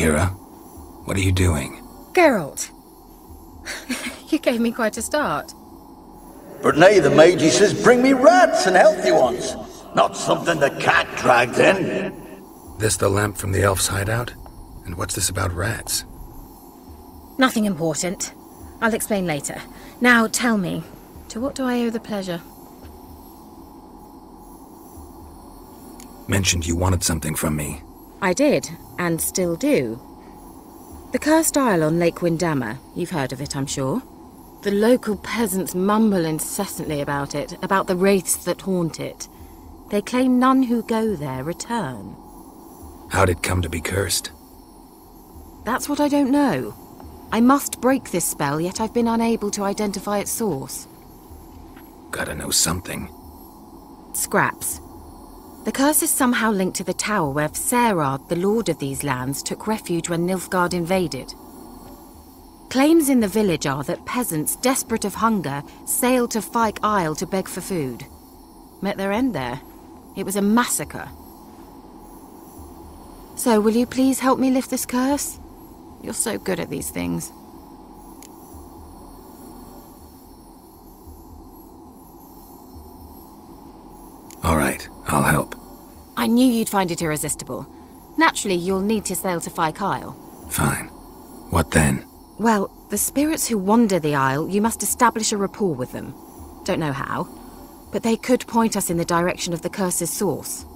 Kira. What are you doing? Geralt. You gave me quite a start. But nay, the mage, he says, bring me rats and healthy ones. Not something the cat dragged in. This the lamp from the elf's hideout? And what's this about rats? Nothing important. I'll explain later. Now, tell me, to what do I owe the pleasure? Mentioned you wanted something from me. I did, and still do. The Cursed Isle on Lake Windammer. You've heard of it, I'm sure. The local peasants mumble incessantly about it, about the wraiths that haunt it. They claim none who go there return. How'd it come to be cursed? That's what I don't know. I must break this spell, yet I've been unable to identify its source. Gotta know something. Scraps. The curse is somehow linked to the tower where Serard, the lord of these lands, took refuge when Nilfgaard invaded. Claims in the village are that peasants, desperate of hunger, sailed to Fyke Isle to beg for food. Met their end there. It was a massacre. So, will you please help me lift this curse? You're so good at these things. All right, I'll help. I knew you'd find it irresistible. Naturally, you'll need to sail to Fyke Isle. Fine. What then? Well, the spirits who wander the Isle, you must establish a rapport with them. Don't know how, but they could point us in the direction of the curse's source.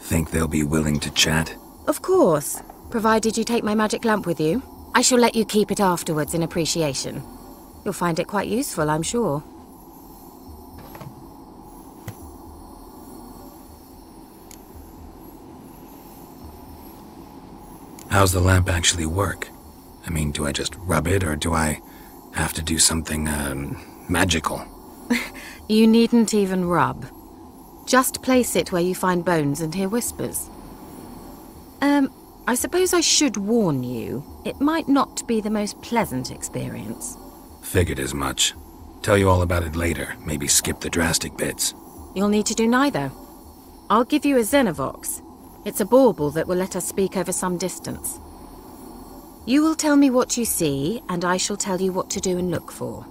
Think they'll be willing to chat? Of course, provided you take my magic lamp with you. I shall let you keep it afterwards in appreciation. You'll find it quite useful, I'm sure. How's the lamp actually work? I mean, do I just rub it, or do I have to do something, magical? You needn't even rub. Just place it where you find bones and hear whispers. I suppose I should warn you, it might not be the most pleasant experience. Figured as much. Tell you all about it later, maybe skip the drastic bits. You'll need to do neither. I'll give you a Xenovox. It's a bauble that will let us speak over some distance. You will tell me what you see, and I shall tell you what to do and look for.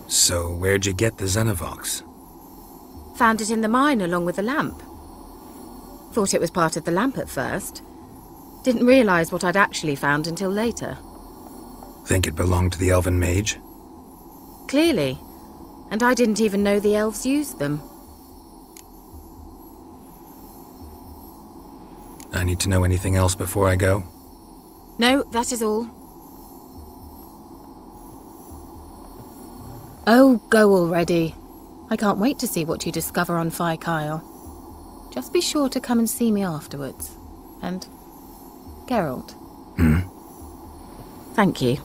So, where'd you get the Xenovox? Found it in the mine along with the lamp. Thought it was part of the lamp at first. Didn't realize what I'd actually found until later. Think it belonged to the elven mage? Clearly. And I didn't even know the elves used them. I need to know anything else before I go? No, that is all. Oh, go already. I can't wait to see what you discover on Fyke Isle. Just be sure to come and see me afterwards. And... Geralt. Thank you.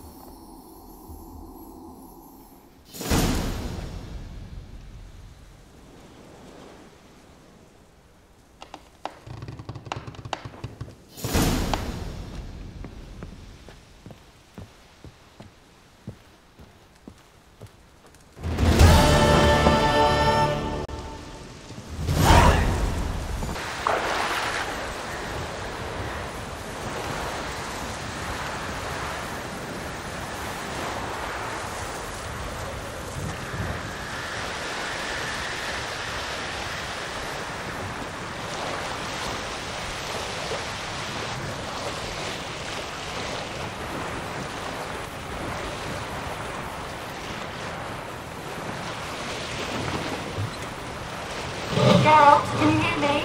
Geralt, can you hear me?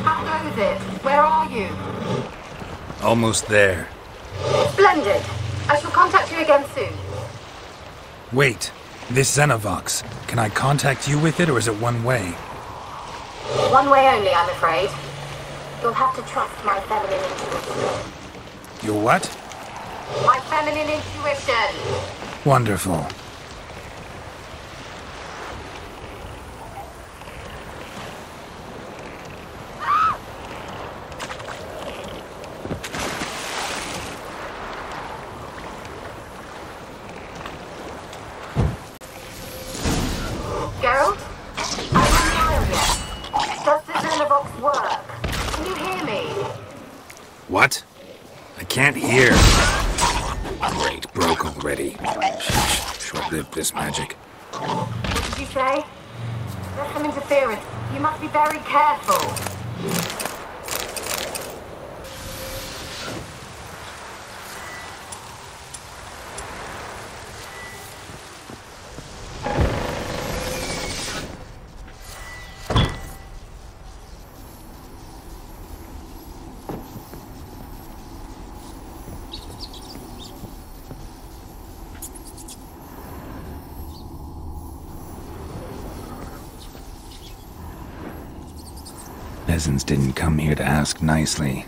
How goes it? Where are you? Almost there. Splendid. I shall contact you again soon. Wait, this Xenovox. Can I contact you with it, or is it one way? One way only, I'm afraid. You'll have to trust my feminine intuition. Your what? My feminine intuition. Wonderful. Geralt? What? I can't hear. Great, broke already. Short-lived this magic. What did you say? There's some interference. You must be very careful. Peasants didn't come here to ask nicely.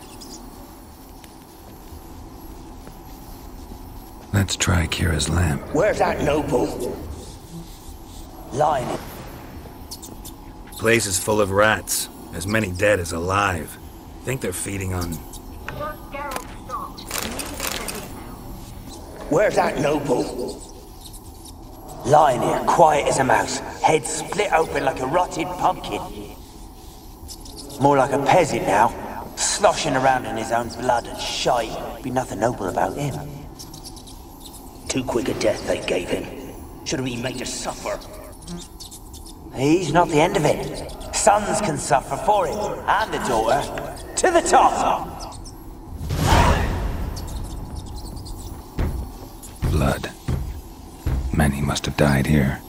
Let's try Kira's lamp. Where's that noble? Lying. Place is full of rats. As many dead as alive. Think they're feeding on... Where's that noble? Lying here, quiet as a mouse. Head split open like a rotted pumpkin. More like a peasant now, sloshing around in his own blood and shite. Be nothing noble about him. Too quick a death they gave him. Should have been made to suffer. He's not the end of it. Sons can suffer for him, and the daughter. To the top! Blood. Many must have died here.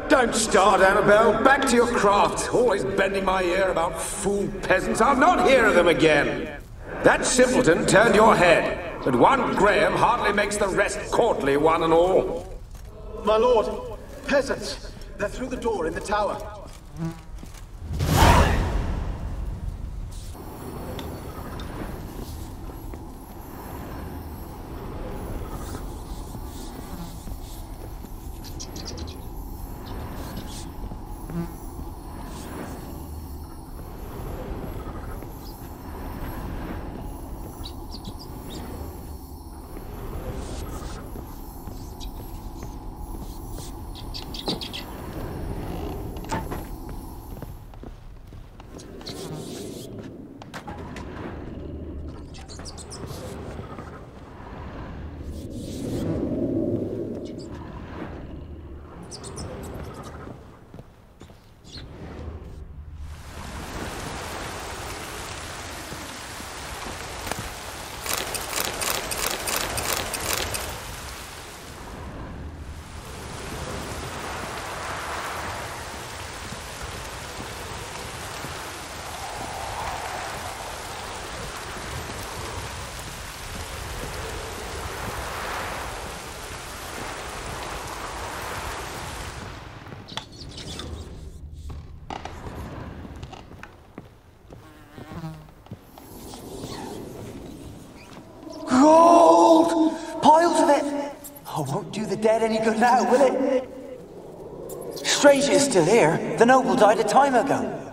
Don't start, Annabelle. Back to your craft. Always bending my ear about fool peasants. I'll not hear of them again. That simpleton turned your head, but one Graham hardly makes the rest courtly, one and all. My lord, peasants. They're through the door in the tower. Gold! Piles of it! Oh, won't do the dead any good now, will it? Strange it's still here. The noble died a time ago.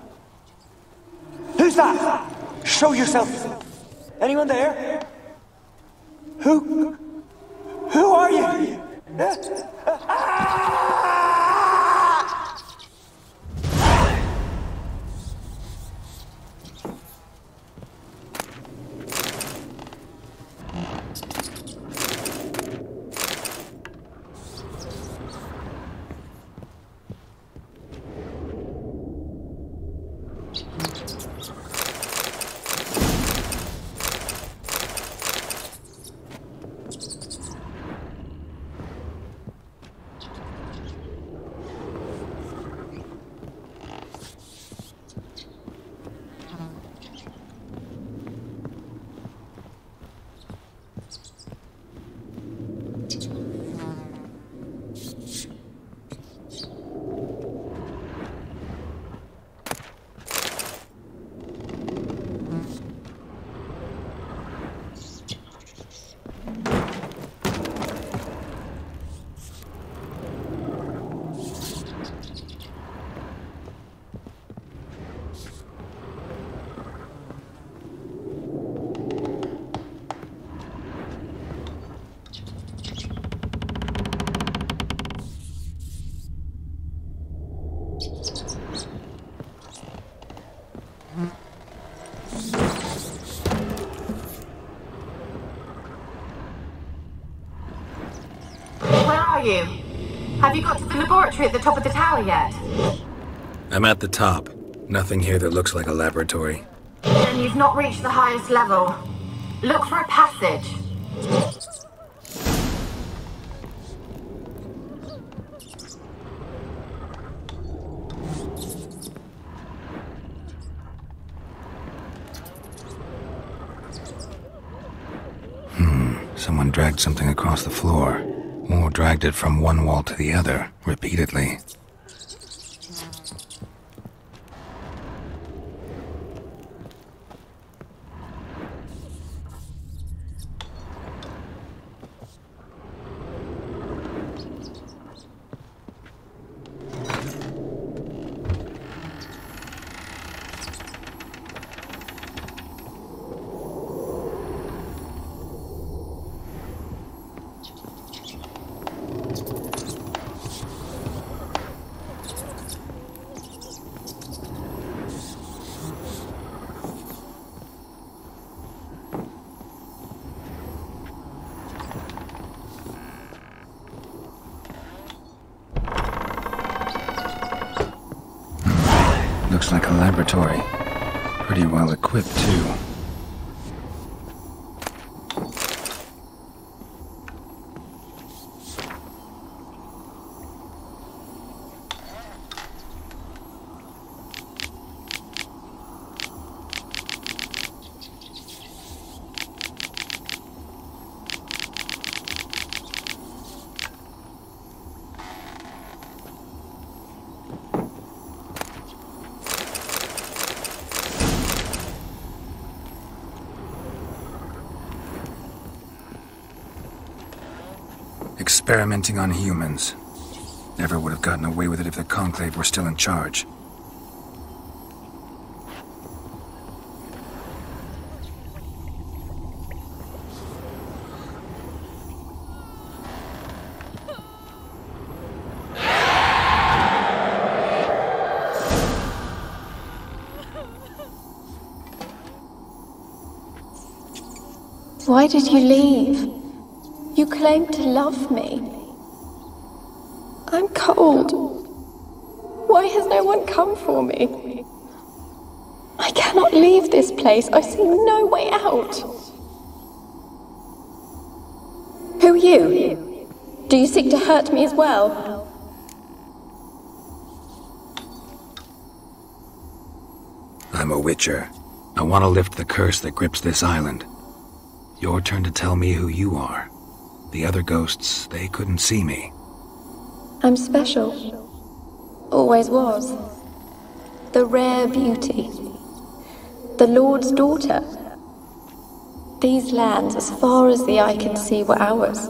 Who's that? Show yourself. Anyone there? Who are you? are you? Have you got to the laboratory at the top of the tower yet? I'm at the top. Nothing here that looks like a laboratory. Then you've not reached the highest level. Look for a passage. Someone dragged something across the floor. Or dragged it from one wall to the other, repeatedly. Looks like a laboratory. Pretty well equipped, too. Experimenting on humans. Never would have gotten away with it if the Conclave were still in charge. Why did you leave? You claimed to love me. I'm cold. Why has no one come for me? I cannot leave this place. I see no way out. Who are you? Do you seek to hurt me as well? I'm a Witcher. I want to lift the curse that grips this island. Your turn to tell me who you are. The other ghosts, they couldn't see me. I'm special. Always was. The rare beauty. The Lord's daughter. These lands, as far as the eye can see, were ours.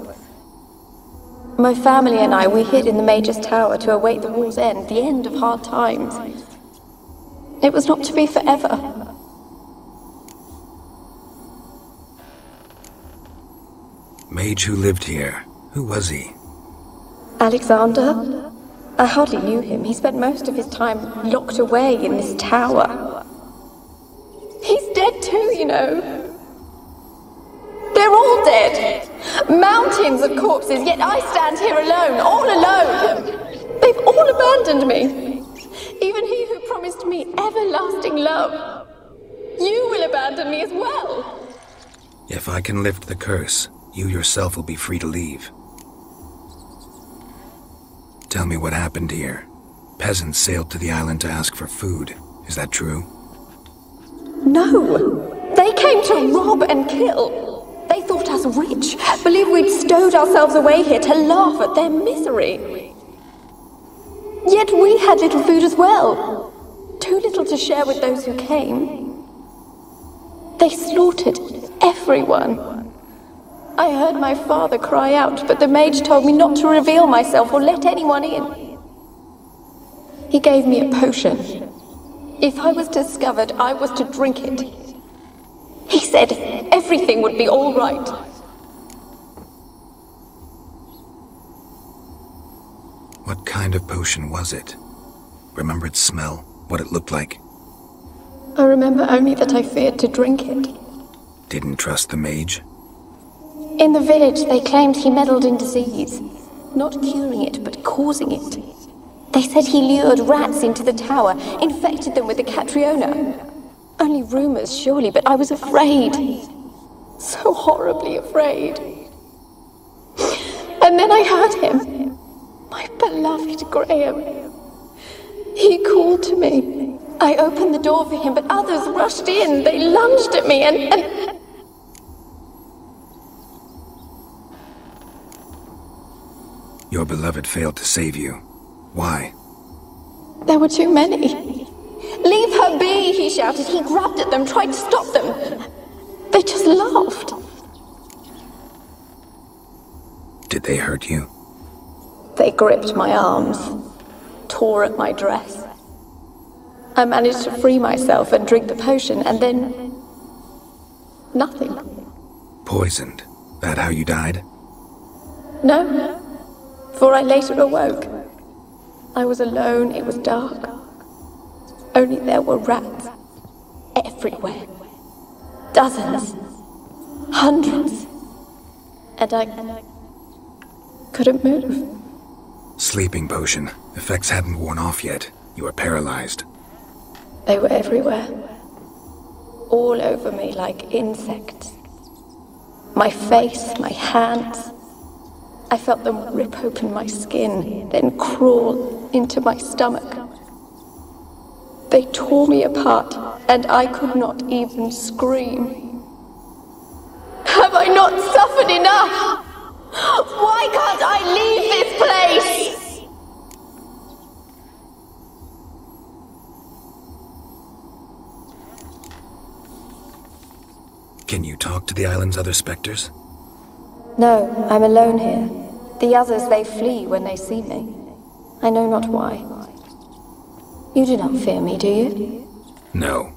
My family and I, we hid in the Mage's Tower to await the war's end, the end of hard times. It was not to be forever. Mage who lived here. Who was he? Alexander? I hardly knew him. He spent most of his time locked away in this tower. He's dead too, you know. They're all dead. Mountains of corpses, yet I stand here alone, all alone. They've all abandoned me. Even he who promised me everlasting love. You will abandon me as well. If I can lift the curse, you yourself will be free to leave. Tell me what happened here. Peasants sailed to the island to ask for food. Is that true? No! They came to rob and kill. They thought us rich, believed we'd stowed ourselves away here to laugh at their misery. Yet we had little food as well. Too little to share with those who came. They slaughtered everyone. I heard my father cry out, but the mage told me not to reveal myself or let anyone in. He gave me a potion. If I was discovered, I was to drink it. He said everything would be all right. What kind of potion was it? Remember its smell? What it looked like? I remember only that I feared to drink it. Didn't trust the mage? In the village, they claimed he meddled in disease. Not curing it, but causing it. They said he lured rats into the tower, infected them with the Catriona. Only rumors, surely, but I was afraid. So horribly afraid. And then I heard him. My beloved Graham. He called to me. I opened the door for him, but others rushed in. They lunged at me and... Your beloved failed to save you. Why? There were too many. Leave her be, he shouted. He grabbed at them, tried to stop them. They just laughed. Did they hurt you? They gripped my arms, tore at my dress. I managed to free myself and drink the potion, and then... nothing. Poisoned? That how you died? No, for I later awoke. I was alone, it was dark. Only there were rats. Everywhere. Dozens. Hundreds. And I couldn't move. Sleeping potion. Effects hadn't worn off yet. You were paralyzed. They were everywhere. All over me like insects. My face, my hands. I felt them rip open my skin, then crawl into my stomach. They tore me apart, and I could not even scream. Have I not suffered enough? Why can't I leave this place? Can you talk to the island's other specters? No, I'm alone here. The others, they flee when they see me. I know not why. You do not fear me, do you? No.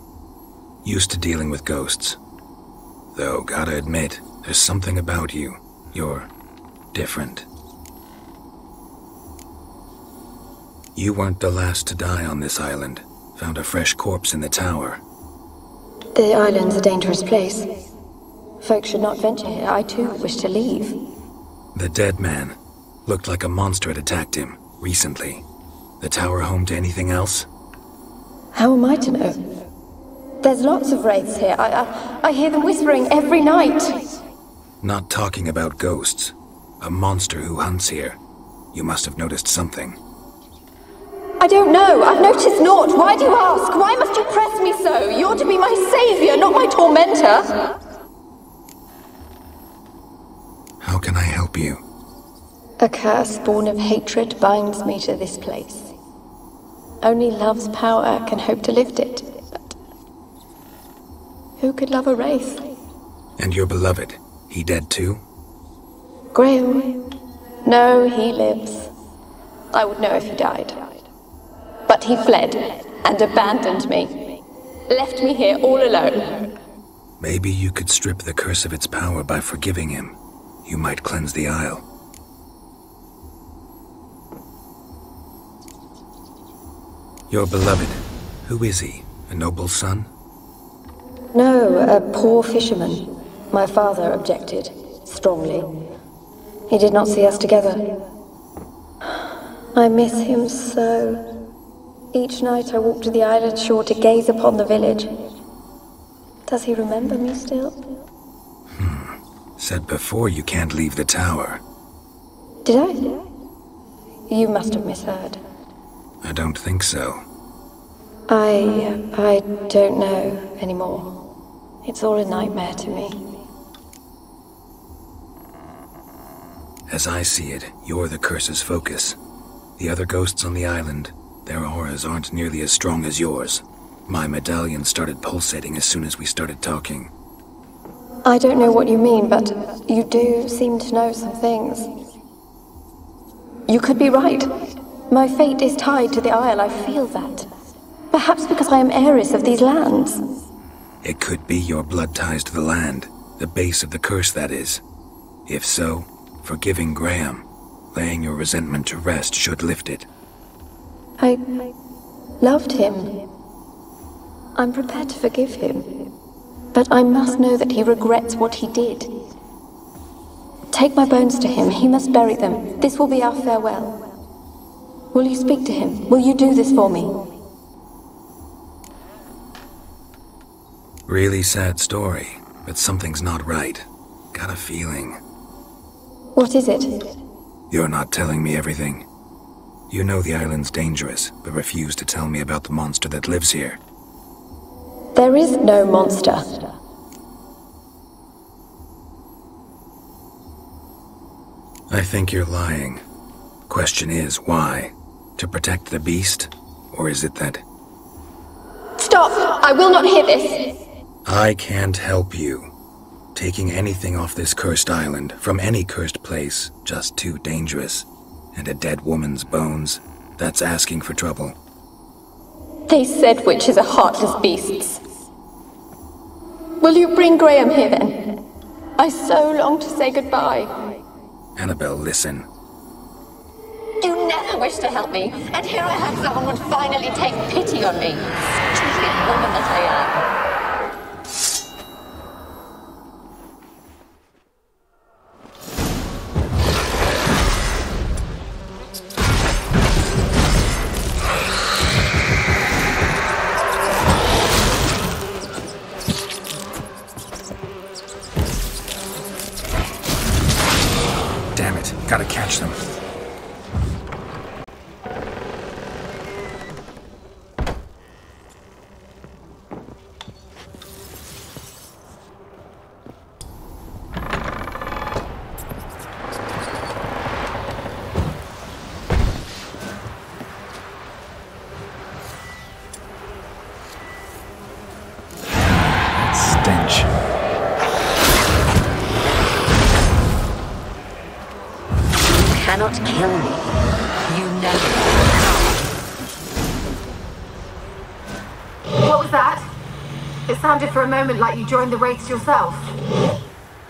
Used to dealing with ghosts. Though, gotta admit, there's something about you. You're different. You weren't the last to die on this island. Found a fresh corpse in the tower. The island's a dangerous place. Folk should not venture here. I too wish to leave. The dead man. Looked like a monster had attacked him, recently. The tower home to anything else? How am I to know? There's lots of wraiths here. I hear them whispering every night. Not talking about ghosts. A monster who hunts here. You must have noticed something. I don't know. I've noticed naught. Why do you ask? Why must you press me so? You're to be my savior, not my tormentor. How can I help you? A curse born of hatred binds me to this place. Only love's power can hope to lift it, but who could love a wraith? And your beloved, he dead too? Graham? No, he lives. I would know if he died. But he fled and abandoned me. Left me here all alone. Maybe you could strip the curse of its power by forgiving him. You might cleanse the Isle. Your beloved, who is he? A noble son? No, a poor fisherman. My father objected, strongly. He did not see us together. I miss him so. Each night I walk to the island shore to gaze upon the village. Does he remember me still? Said before you can't leave the tower. Did I? You must have misheard. I don't think so. I don't know anymore. It's all a nightmare to me. As I see it, you're the curse's focus. The other ghosts on the island, their auras aren't nearly as strong as yours. My medallion started pulsating as soon as we started talking. I don't know what you mean, but you do seem to know some things. You could be right. My fate is tied to the Isle, I feel that. Perhaps because I am heiress of these lands. It could be your blood ties to the land, the base of the curse, that is. If so, forgiving Graham, laying your resentment to rest should lift it. I loved him. I'm prepared to forgive him. But I must know that he regrets what he did. Take my bones to him. He must bury them. This will be our farewell. Will you speak to him? Will you do this for me? Really sad story, but something's not right. Got a feeling. What is it? You're not telling me everything. You know the island's dangerous, but refuse to tell me about the monster that lives here. There is no monster. I think you're lying. Question is, why? To protect the beast? Or is it that... Stop! I will not hear this! I can't help you. Taking anything off this cursed island, from any cursed place, just too dangerous. And a dead woman's bones, that's asking for trouble. They said witches are heartless beasts. Will you bring Graham here then? I so long to say goodbye. Annabelle, listen. You never wished to help me, and here I have someone would finally take pity on me. Stupid woman that I am. Damn it, gotta catch them. Stench. Cannot kill me. You never. What was that? It sounded for a moment like you joined the wraiths yourself.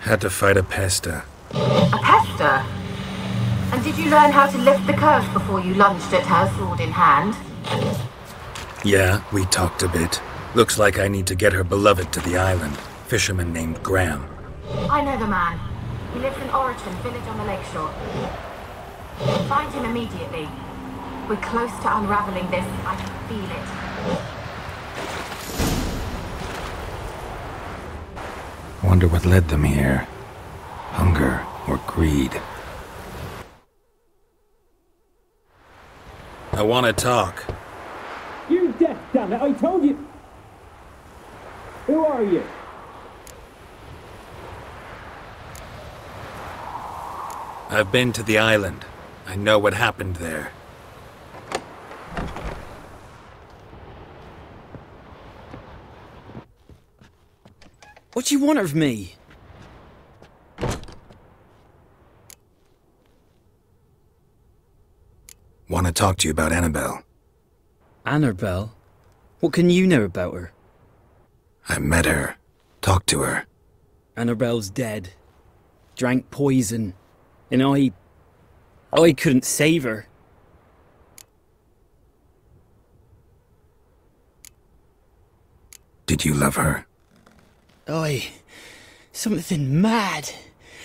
Had to fight a pesta. A pester? And did you learn how to lift the curse before you lunged at her, sword in hand? Yeah, we talked a bit. Looks like I need to get her beloved to the island. Fisherman named Graham. I know the man. He lives in Oriton, village on the lakeshore. Find him immediately. We're close to unraveling this. I can feel it. Wonder what led them here. Hunger or greed. I want to talk. You're deaf, damn it! I told you! Who are you? I've been to the island. I know what happened there. What do you want of me? Want to talk to you about Annabelle. Annabelle? What can you know about her? I met her. Talked to her. Annabelle's dead. Drank poison. And I couldn't save her. Did you love her? Something mad.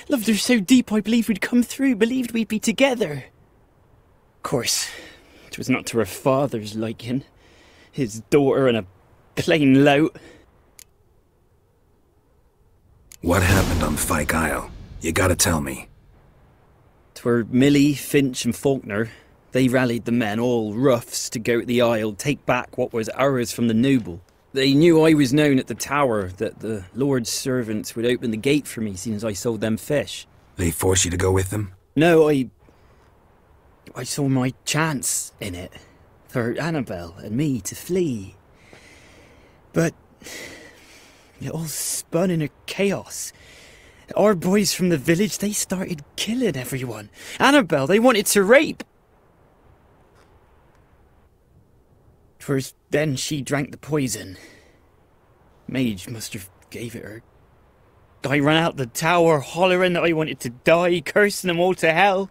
Loved her so deep I believed we'd come through, believed we'd be together. Of course, it was not to her father's liking. His daughter and a plain lout. What happened on Fyke Isle? You gotta tell me. 'Twere Millie, Finch and Faulkner. They rallied the men, all roughs, to go to the Isle, take back what was ours from the noble. They knew I was known at the tower, that the Lord's servants would open the gate for me, seeing as I sold them fish. They force you to go with them? No, I saw my chance in it, for Annabelle and me to flee. But it all spun in a chaos. Our boys from the village, they started killing everyone. Annabelle, they wanted to rape. 'Twas then she drank the poison. Mage must have gave it her. I ran out the tower hollering that I wanted to die, cursing them all to hell.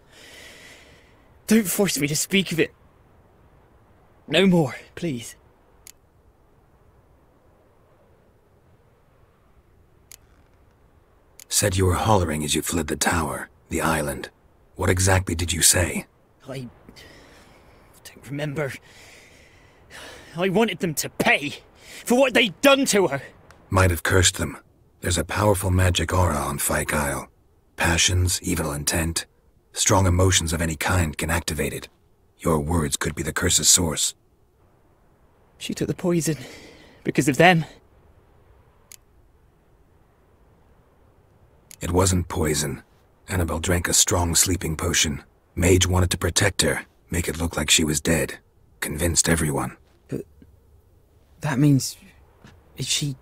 Don't force me to speak of it. No more, please. Said you were hollering as you fled the tower. The island. What exactly did you say? I don't remember. I wanted them to pay for what they'd done to her. Might have cursed them. There's a powerful magic aura on Fyke Isle. Passions, evil intent, strong emotions of any kind can activate it. Your words could be the curse's source. She took the poison because of them. It wasn't poison. Annabelle drank a strong sleeping potion. Mage wanted to protect her, make it look like she was dead. Convinced everyone. But that means... she...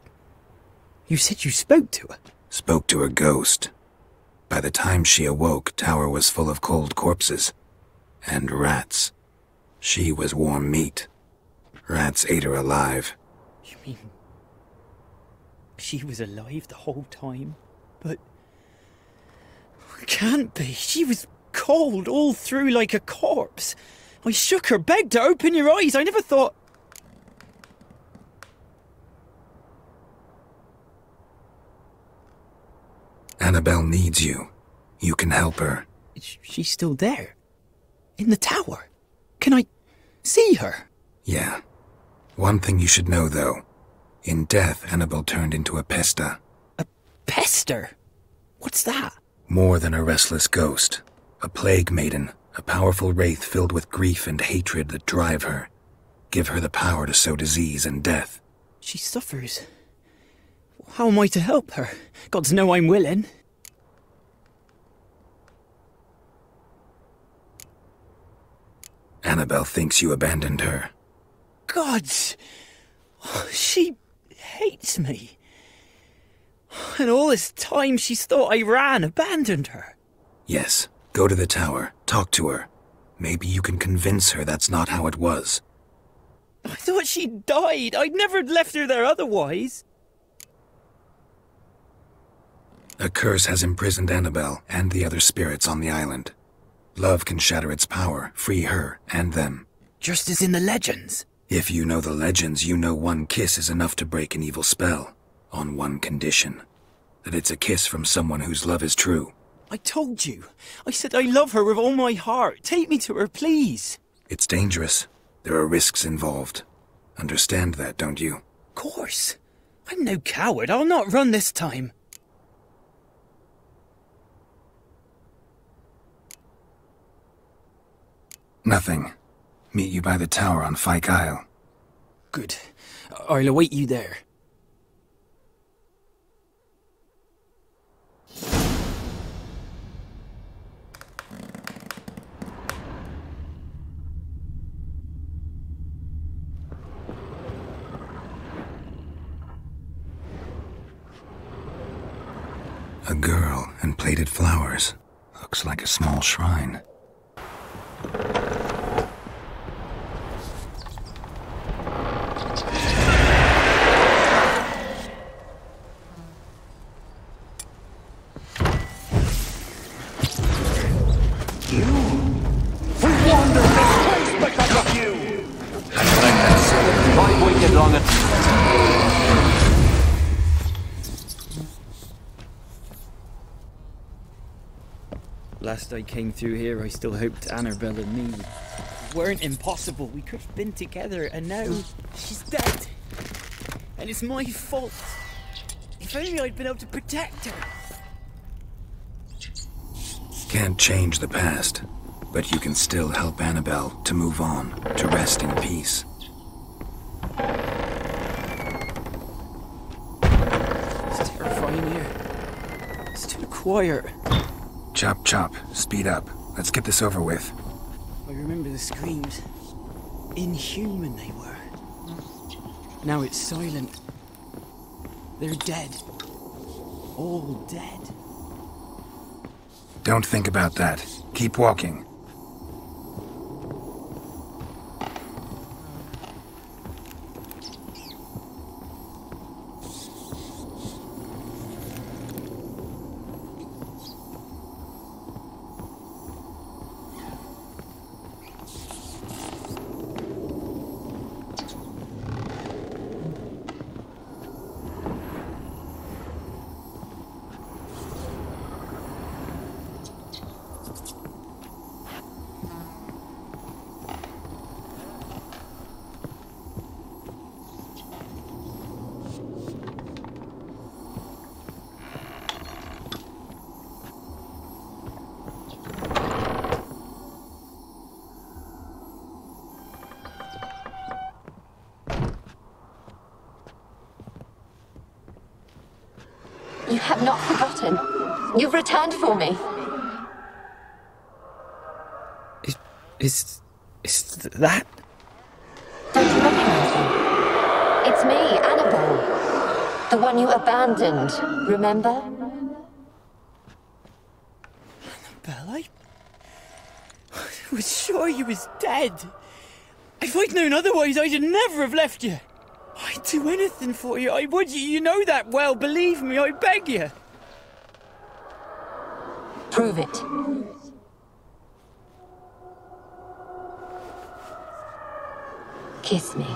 You said you spoke to her? Spoke to her ghost. By the time she awoke, Tower was full of cold corpses. And rats. She was warm meat. Rats ate her alive. You mean... she was alive the whole time? But... can't be. She was cold all through like a corpse. I shook her, begged her, open your eyes. I never thought... Annabelle needs you. You can help her. She's still there. In the tower. Can I see her? Yeah. One thing you should know, though. In death, Annabelle turned into a pesta. A pester? What's that? More than a restless ghost. A plague maiden. A powerful wraith filled with grief and hatred that drive her. Give her the power to sow disease and death. She suffers. How am I to help her? Gods know I'm willing. Annabelle thinks you abandoned her. Gods! She hates me. And all this time she's thought I abandoned her. Yes. Go to the tower. Talk to her. Maybe you can convince her that's not how it was. I thought she died. I'd never left her there otherwise. A curse has imprisoned Annabelle and the other spirits on the island. Love can shatter its power, free her and them. Just as in the legends. If you know the legends, you know one kiss is enough to break an evil spell. On one condition. That it's a kiss from someone whose love is true. I told you. I said I love her with all my heart. Take me to her, please. It's dangerous. There are risks involved. Understand that, don't you? Of course. I'm no coward. I'll not run this time. Nothing. Meet you by the tower on Fyke Isle. Good. I'll await you there. A girl and plated flowers. Looks like a small shrine. Last I came through here, I still hoped Annabelle and me weren't impossible. We could have been together, and now she's dead. And it's my fault. If only I'd been able to protect her. Can't change the past, but you can still help Annabelle to move on, to rest in peace. It's terrifying here. It's too quiet. Chop, chop. Speed up. Let's get this over with. I remember the screams. Inhuman they were. Now it's silent. They're dead. All dead. Don't think about that. Keep walking. You have not forgotten. You've returned for me. Is that? Don't you recognize me? It's me, Annabelle. The one you abandoned, remember? Annabelle, I was sure you was dead. If I'd known otherwise, I'd never have left you. I'd do anything for you, I would. You know that well, believe me, I beg you. Prove it. Kiss me.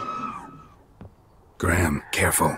Graham, careful.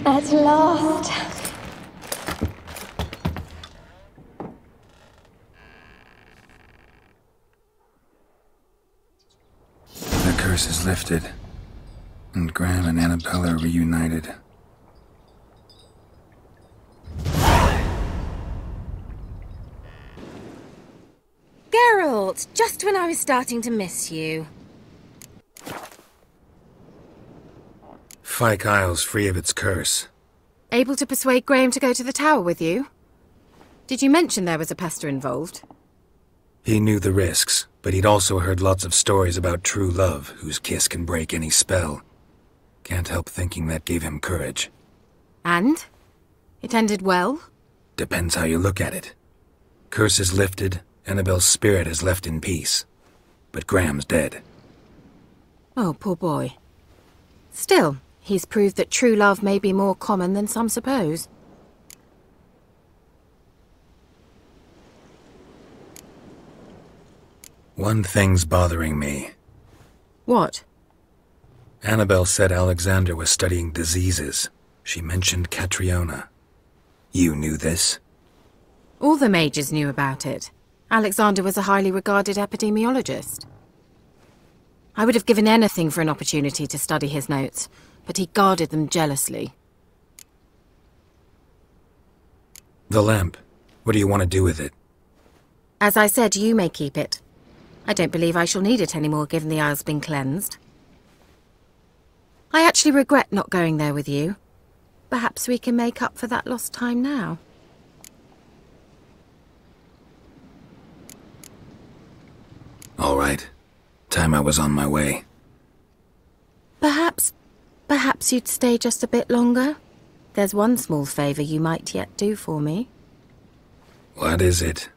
At last. The curse is lifted, and Graham and Annabelle are reunited. Geralt, just when I was starting to miss you. Fyke Isle's free of its curse. Able to persuade Graham to go to the tower with you? Did you mention there was a pester involved? He knew the risks, but he'd also heard lots of stories about true love, whose kiss can break any spell. Can't help thinking that gave him courage. And? It ended well? Depends how you look at it. Curse is lifted, Annabelle's spirit is left in peace. But Graham's dead. Oh, poor boy. Still, he's proved that true love may be more common than some suppose. One thing's bothering me. What? Annabelle said Alexander was studying diseases. She mentioned Catriona. You knew this? All the mages knew about it. Alexander was a highly regarded epidemiologist. I would have given anything for an opportunity to study his notes, but he guarded them jealously. The lamp. What do you want to do with it? As I said, you may keep it. I don't believe I shall need it anymore, given the Isle's been cleansed. I actually regret not going there with you. Perhaps we can make up for that lost time now. All right. Time I was on my way. Perhaps you'd stay just a bit longer? There's one small favor you might yet do for me. What is it?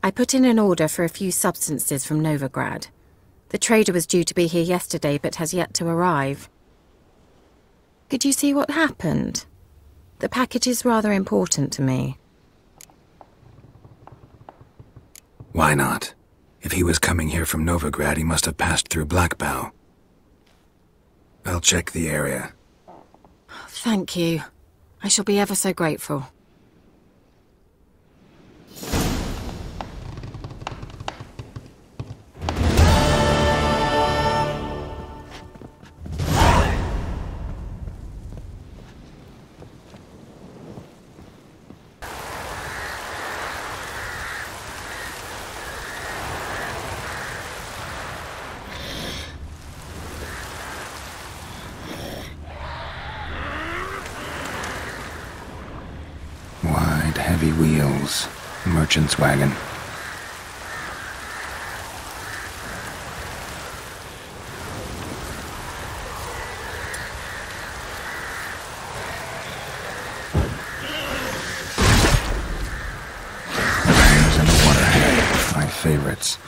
I put in an order for a few substances from Novigrad. The trader was due to be here yesterday, but has yet to arrive. Could you see what happened? The package is rather important to me. Why not? If he was coming here from Novigrad, he must have passed through Blackbough. I'll check the area. Thank you. I shall be ever so grateful. Wide, heavy wheels. Merchant's wagon. favorites.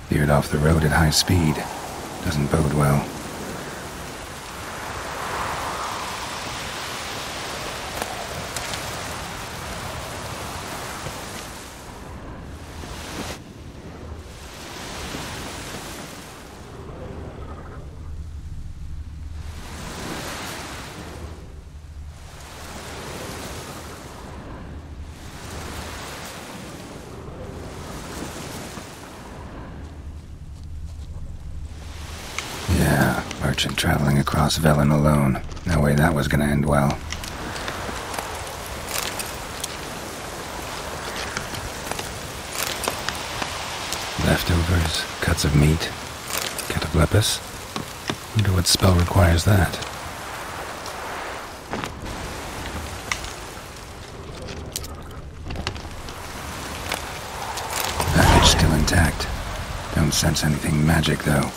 Veered off the road at high speed. Doesn't bode well. Merchant traveling across Velen alone. No way that was gonna end well. Leftovers, cuts of meat, cataplepis. Wonder what spell requires that. Package still intact. Don't sense anything magic though.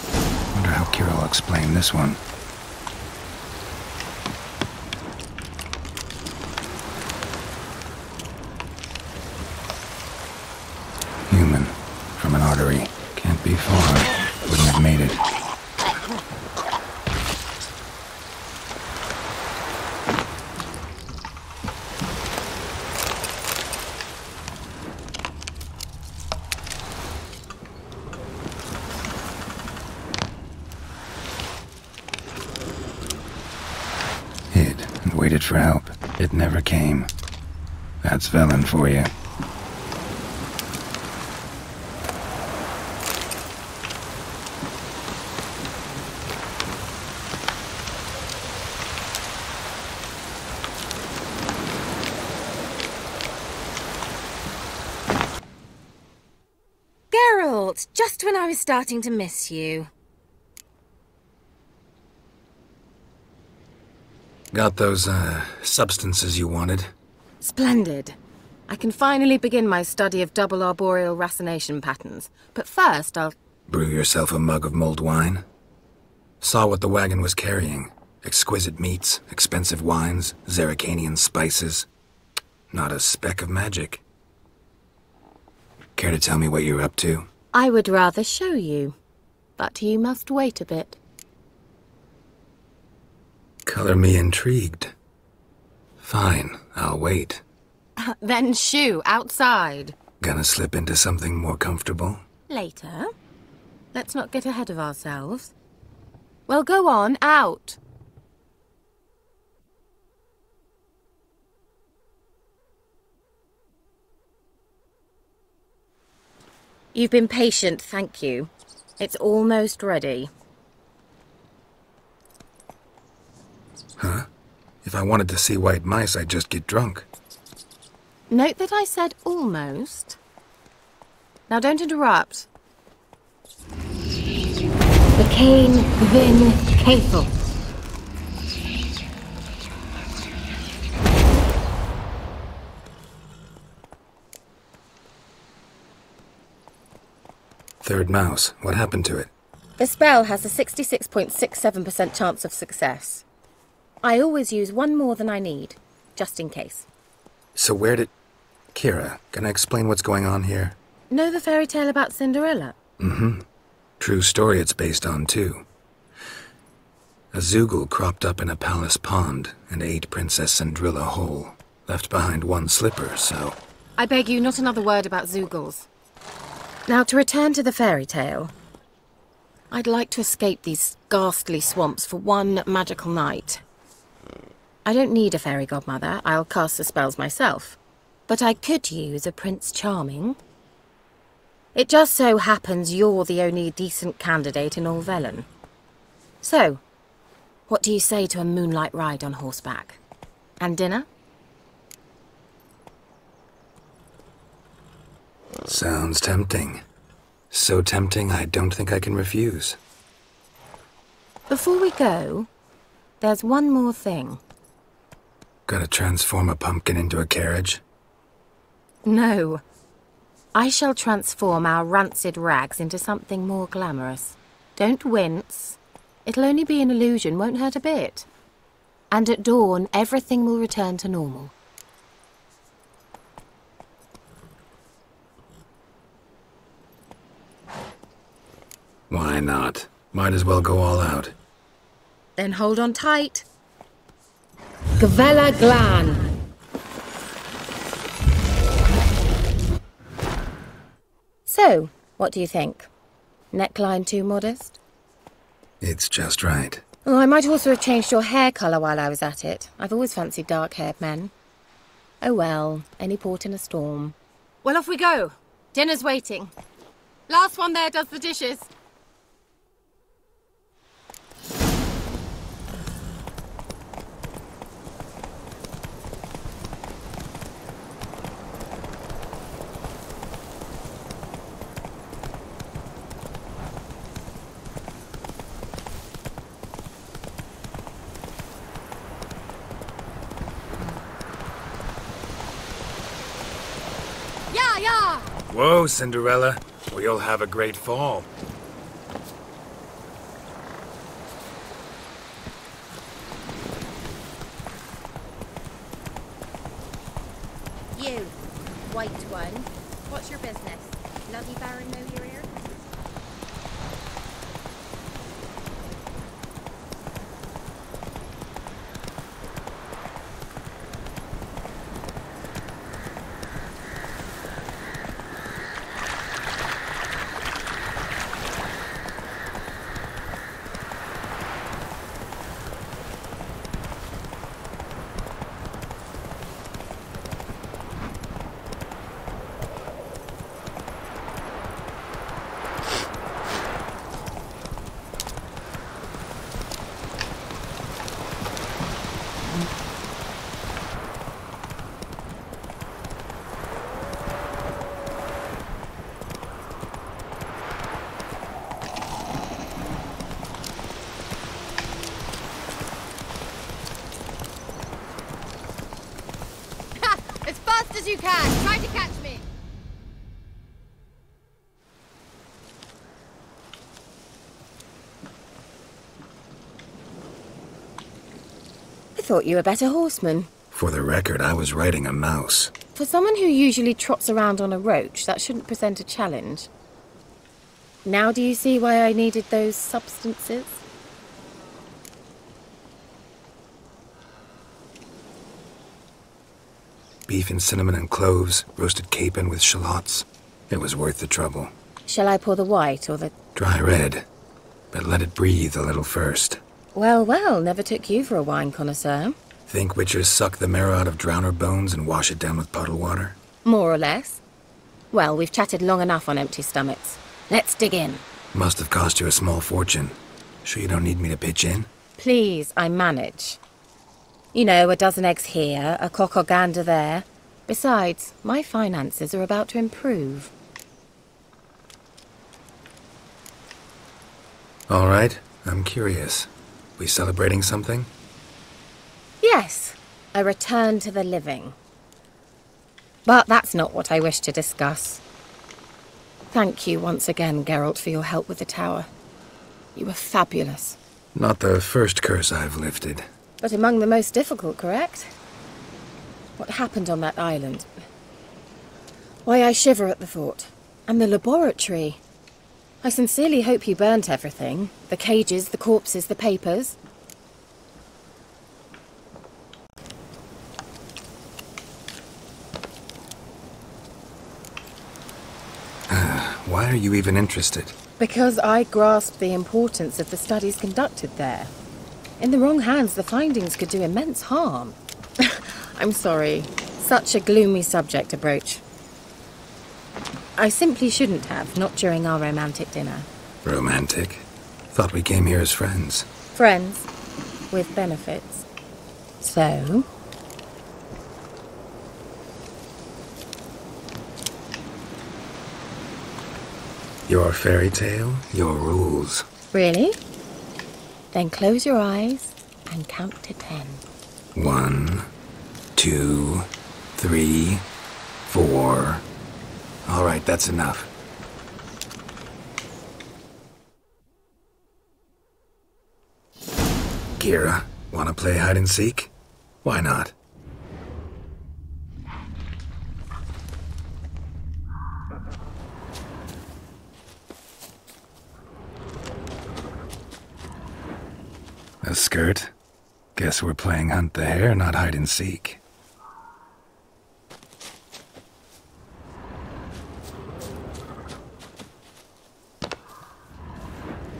Wonder how Kira will explain this one. Human. From an artery. Can't be far. Wouldn't have made it. Waited for help. It never came. That's Velen for you. Geralt, just when I was starting to miss you. Got those, substances you wanted? Splendid. I can finally begin my study of double arboreal racination patterns. But first, I'll... Brew yourself a mug of mulled wine? Saw what the wagon was carrying. Exquisite meats, expensive wines, Zerrikanian spices. Not a speck of magic. Care to tell me what you're up to? I would rather show you. But you must wait a bit. Color me intrigued. Fine, I'll wait. Then shoo, outside. Gonna slip into something more comfortable? Later. Let's not get ahead of ourselves. Well, go on, out. You've been patient, thank you. It's almost ready. Huh? If I wanted to see white mice, I'd just get drunk. Note that I said almost. Now don't interrupt. The Cain Vin Cathel. third mouse. What happened to it? The spell has a 66.67% chance of success. I always use one more than I need, just in case. So where did... Kira, can I explain what's going on here? Know the fairy tale about Cinderella? Mm-hmm. True story it's based on, too. A Zoogle cropped up in a palace pond and ate Princess Cinderella whole. Left behind one slipper, so... I beg you, not another word about Zoogles. Now, to return to the fairy tale... I'd like to escape these ghastly swamps for one magical night. I don't need a fairy godmother. I'll cast the spells myself. But I could use a Prince Charming. It just so happens you're the only decent candidate in all Velen. So, what do you say to a moonlight ride on horseback? And dinner? Sounds tempting. So tempting, I don't think I can refuse. Before we go, there's one more thing. Gotta transform a pumpkin into a carriage? No. I shall transform our rancid rags into something more glamorous. Don't wince. It'll only be an illusion, won't hurt a bit. And at dawn, everything will return to normal. Why not? Might as well go all out. Then hold on tight. Gavella Glan. So, what do you think? Neckline too modest? It's just right. Oh, I might also have changed your hair colour while I was at it. I've always fancied dark-haired men. Oh well, any port in a storm. Well, off we go. Dinner's waiting. Last one there does the dishes. Whoa, Cinderella. We'll have a great fall. You, white one. What's your business? Bloody Baron know your ear? As you can. Try to catch me. I thought you were a better horseman. For the record, I was riding a mouse. For someone who usually trots around on a roach, that shouldn't present a challenge. Now do you see why I needed those substances? Beef and cinnamon and cloves, roasted capon with shallots. It was worth the trouble. Shall I pour the white or the... Dry red, but let it breathe a little first. Well, well, never took you for a wine connoisseur. Think witchers suck the marrow out of drowner bones and wash it down with puddle water? More or less. Well, we've chatted long enough on empty stomachs. Let's dig in. Must have cost you a small fortune. Sure you don't need me to pitch in? Please, I manage. You know, a dozen eggs here, a cock or gander there. Besides, my finances are about to improve. All right, I'm curious. We celebrating something? Yes, a return to the living. But that's not what I wish to discuss. Thank you once again, Geralt, for your help with the tower. You were fabulous. Not the first curse I've lifted. But among the most difficult, correct? What happened on that island? Why, I shiver at the thought. And the laboratory. I sincerely hope you burnt everything. The cages, the corpses, the papers. Why are you even interested? Because I grasp the importance of the studies conducted there. In the wrong hands, the findings could do immense harm. I'm sorry. Such a gloomy subject to broach. I simply shouldn't have, not during our romantic dinner. Romantic? Thought we came here as friends. Friends. With benefits. So? Your fairy tale, your rules. Really? Then close your eyes and count to 10. 1, 2, 3, 4. All right, that's enough. Kira, wanna play hide and seek? Why not? A skirt? Guess we're playing hunt the hare, not hide and seek.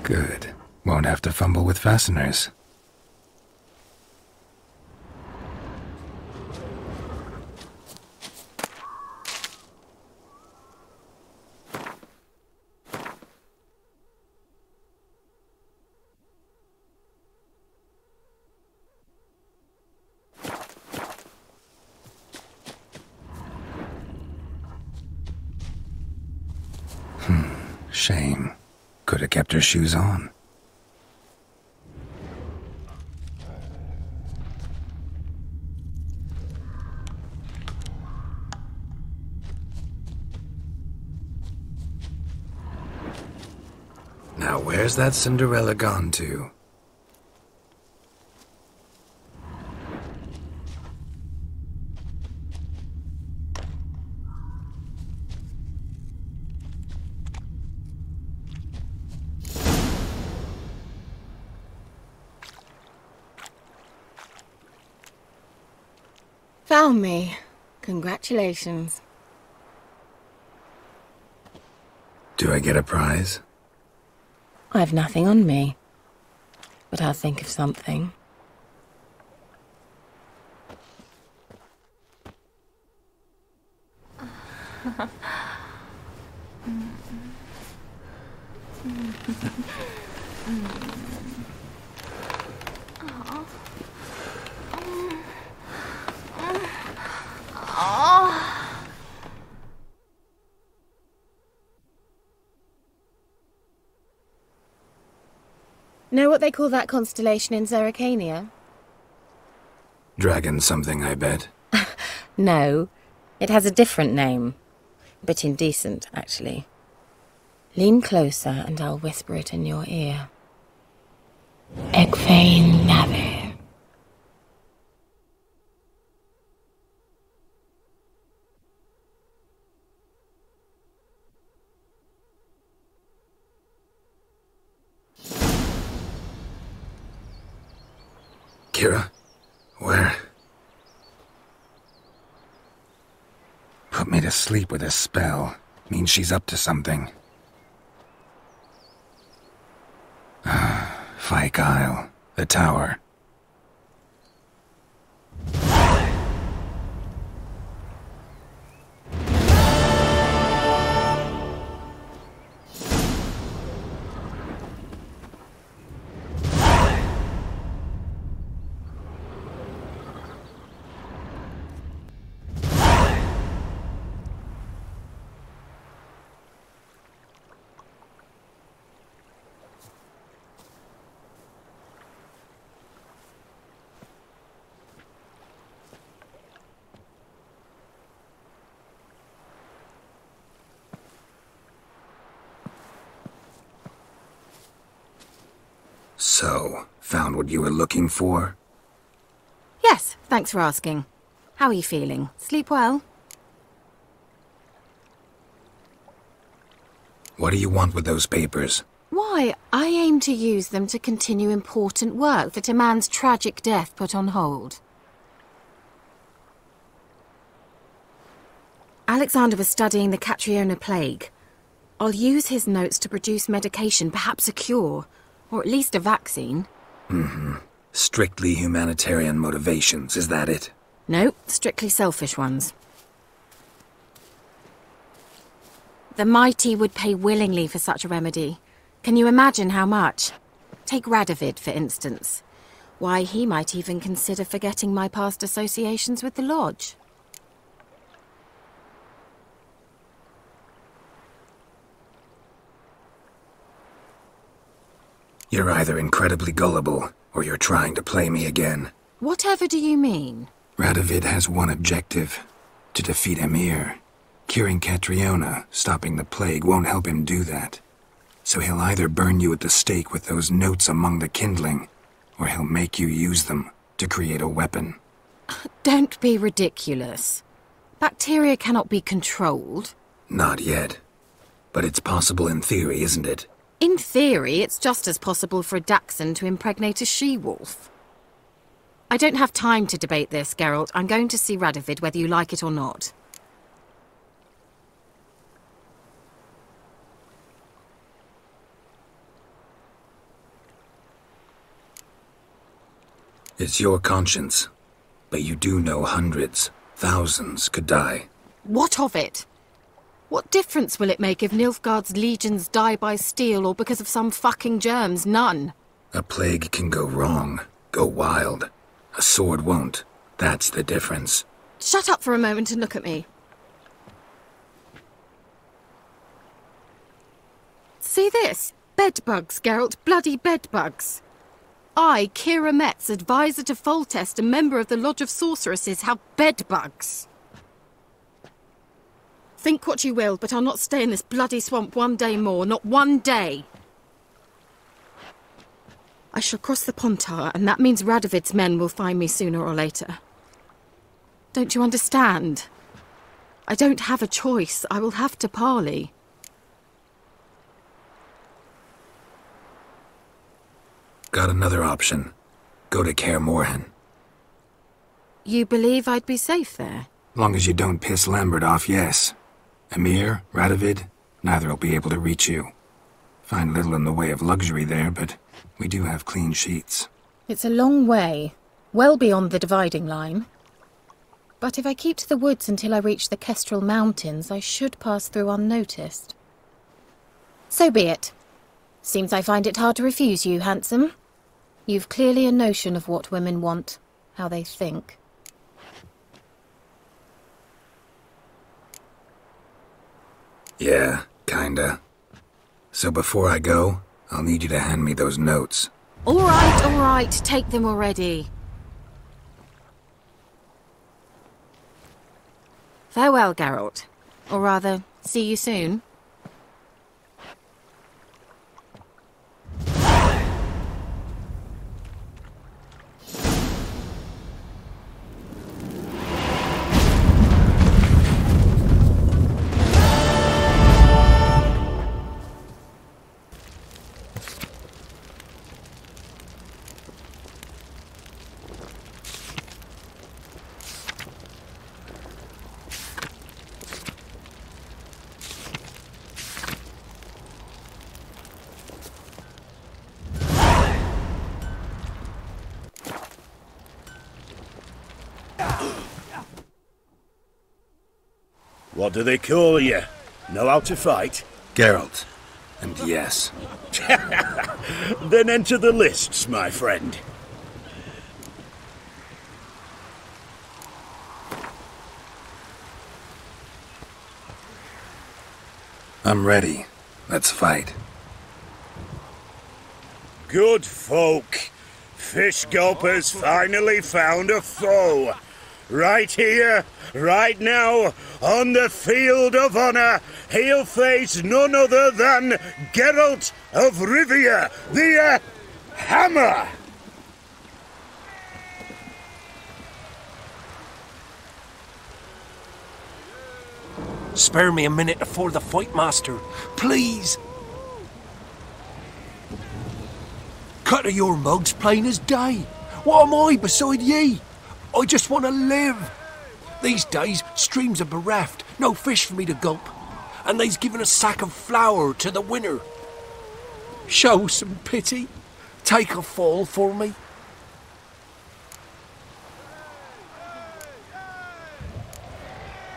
Good. Won't have to fumble with fasteners. Shame. Could have kept her shoes on. Now where's that Cinderella gone to? Found me. Congratulations. Do I get a prize? I've nothing on me. But I'll think of something. Know what they call that constellation in Zerrikania? Dragon something, I bet. No, it has a different name. A bit indecent, actually. Lean closer and I'll whisper it in your ear. Egfain Nave. Kira? Where? Put me to sleep with a spell. Means she's up to something. Fyke Isle. The tower. So, found what you were looking for? Yes, thanks for asking. How are you feeling? Sleep well? What do you want with those papers? Why, I aim to use them to continue important work that a man's tragic death put on hold. Alexander was studying the Catriona plague. I'll use his notes to produce medication, perhaps a cure, or at least a vaccine. Strictly humanitarian motivations, is that it? No, strictly selfish ones. The mighty would pay willingly for such a remedy. Can you imagine how much? Take Radovid, for instance. Why, he might even consider forgetting my past associations with the Lodge. You're either incredibly gullible, or you're trying to play me again. Whatever do you mean? Radovid has one objective: to defeat Emir. Curing Catriona, stopping the plague, won't help him do that. So he'll either burn you at the stake with those notes among the kindling, or he'll make you use them to create a weapon. Don't be ridiculous. Bacteria cannot be controlled. Not yet. But it's possible in theory, isn't it? In theory, it's just as possible for a Dachshund to impregnate a she-wolf. I don't have time to debate this, Geralt. I'm going to see Radovid whether you like it or not. It's your conscience. But you do know hundreds, thousands could die. What of it? What difference will it make if Nilfgaard's legions die by steel or because of some fucking germs? None. A plague can go wrong, go wild. A sword won't. That's the difference. Shut up for a moment and look at me. See this? Bedbugs, Geralt. Bloody bedbugs. I, Kira Metz, advisor to Foltest and member of the Lodge of Sorceresses, have bedbugs. Think what you will, but I'll not stay in this bloody swamp one day more. Not one day. I shall cross the Pontar, and that means Radovid's men will find me sooner or later. Don't you understand? I don't have a choice. I will have to parley. Got another option. Go to Kaer Morhen. You believe I'd be safe there? Long as you don't piss Lambert off, yes. Emir, Radovid, neither will be able to reach you. Find little in the way of luxury there, but we do have clean sheets. It's a long way, well beyond the dividing line. But if I keep to the woods until I reach the Kestrel Mountains, I should pass through unnoticed. So be it. Seems I find it hard to refuse you, handsome. You've clearly a notion of what women want, how they think. Yeah, kinda. So before I go, I'll need you to hand me those notes. All right, take them already. Farewell, Geralt. Or rather, see you soon. What do they call you? Know how to fight? Geralt. And yes. Then enter the lists, my friend. I'm ready. Let's fight. Good folk. Fish Gulper's finally found a foe. Right here, right now, on the field of honor, he'll face none other than Geralt of Rivia, the Hammer! Spare me a minute before the fight, Master. Please. Cut of your mugs plain as day. What am I beside ye? I just want to live. These days, streams are bereft, no fish for me to gulp. And they's given a sack of flour to the winner. Show some pity. Take a fall for me.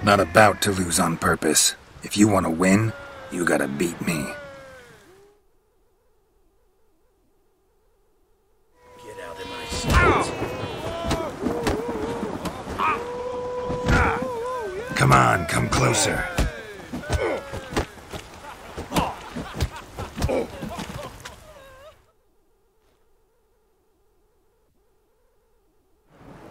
Not about to lose on purpose. If you want to win, you gotta beat me. Get out of my sight. Come on, come closer.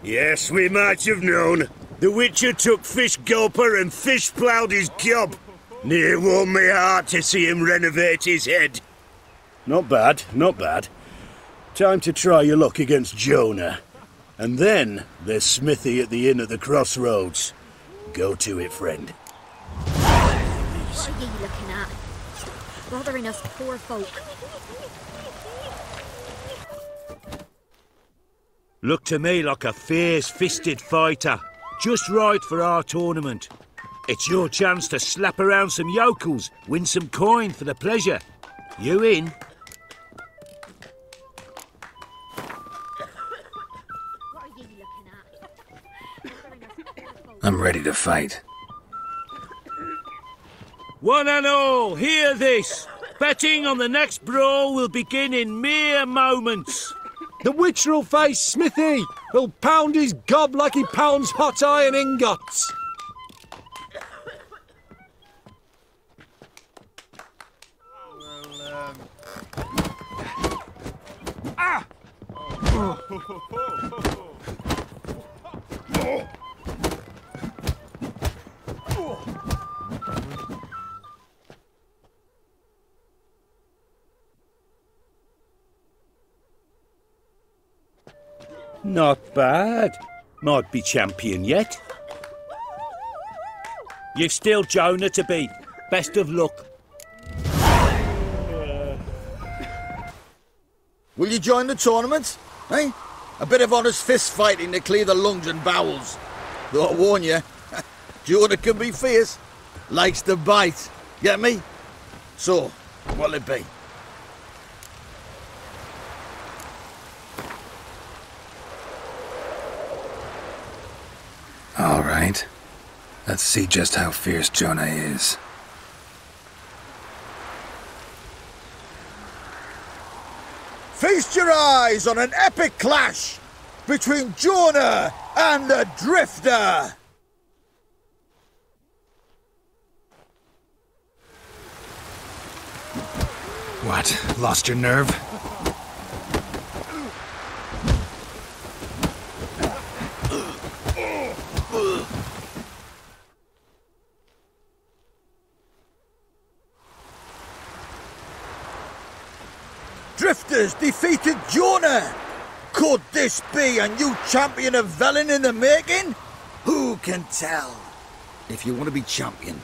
Yes, we might have known. The Witcher took Fish Gulper and fish-ploughed his gob. Near warmed me heart to see him renovate his head. Not bad, not bad. Time to try your luck against Jonah. And then there's Smithy at the inn at the crossroads. Go to it, friend. What are you looking at? Bothering us poor folk. Look to me like a fierce-fisted fighter. Just right for our tournament. It's your chance to slap around some yokels, win some coin for the pleasure. You in? What are you looking at? I'm ready to fight. One and all, hear this. Betting on the next brawl will begin in mere moments. The Witcher'll face Smithy. He'll pound his gob like he pounds hot iron ingots. Not bad. Might be champion yet. You've still Jonah to beat. Best of luck. Will you join the tournament? Eh? A bit of honest fist fighting to clear the lungs and bowels. Though I warn you, Jonah can be fierce. Likes to bite. Get me? So, what'll it be? All right. Let's see just how fierce Jonah is. Feast your eyes on an epic clash between Jonah and the Drifter! What? Lost your nerve? Drifters defeated Jonah! Could this be a new champion of Velen in the making? Who can tell? If you want to be champion,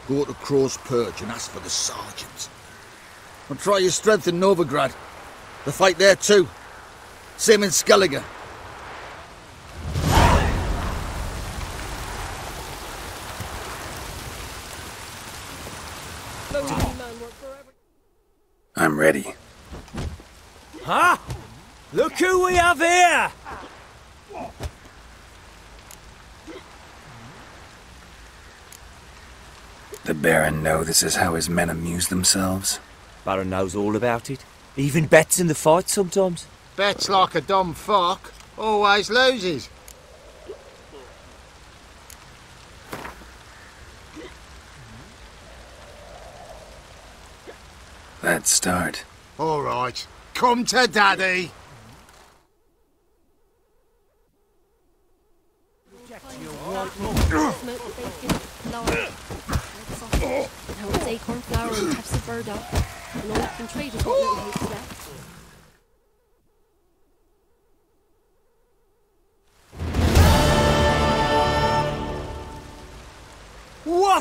go to Crow's Perch and ask for the sergeant. And try your strength in Novigrad. The fight there too. Same in Skellige. I'm ready. Huh? Look who we have here! The Baron know this is how his men amuse themselves? Baron knows all about it. Even bets in the fight sometimes. Bets like a dumb fuck. Always loses. Let's start. All right. Come to Daddy. Now it's acorn flour and taps of burdock, and all you can trade is what little hope's left.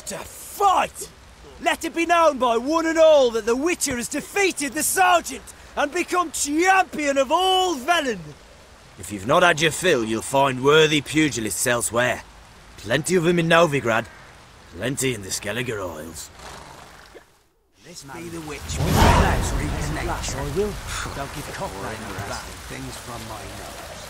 What a fight! Let it be known by one and all that the Witcher has defeated the Sergeant and become champion of all Velen. If you've not had your fill, you'll find worthy pugilists elsewhere. Plenty of them in Novigrad, plenty in the Skelliger Isles. This be the witch with the lads reading nature. I will. Don't give cock things from my nose.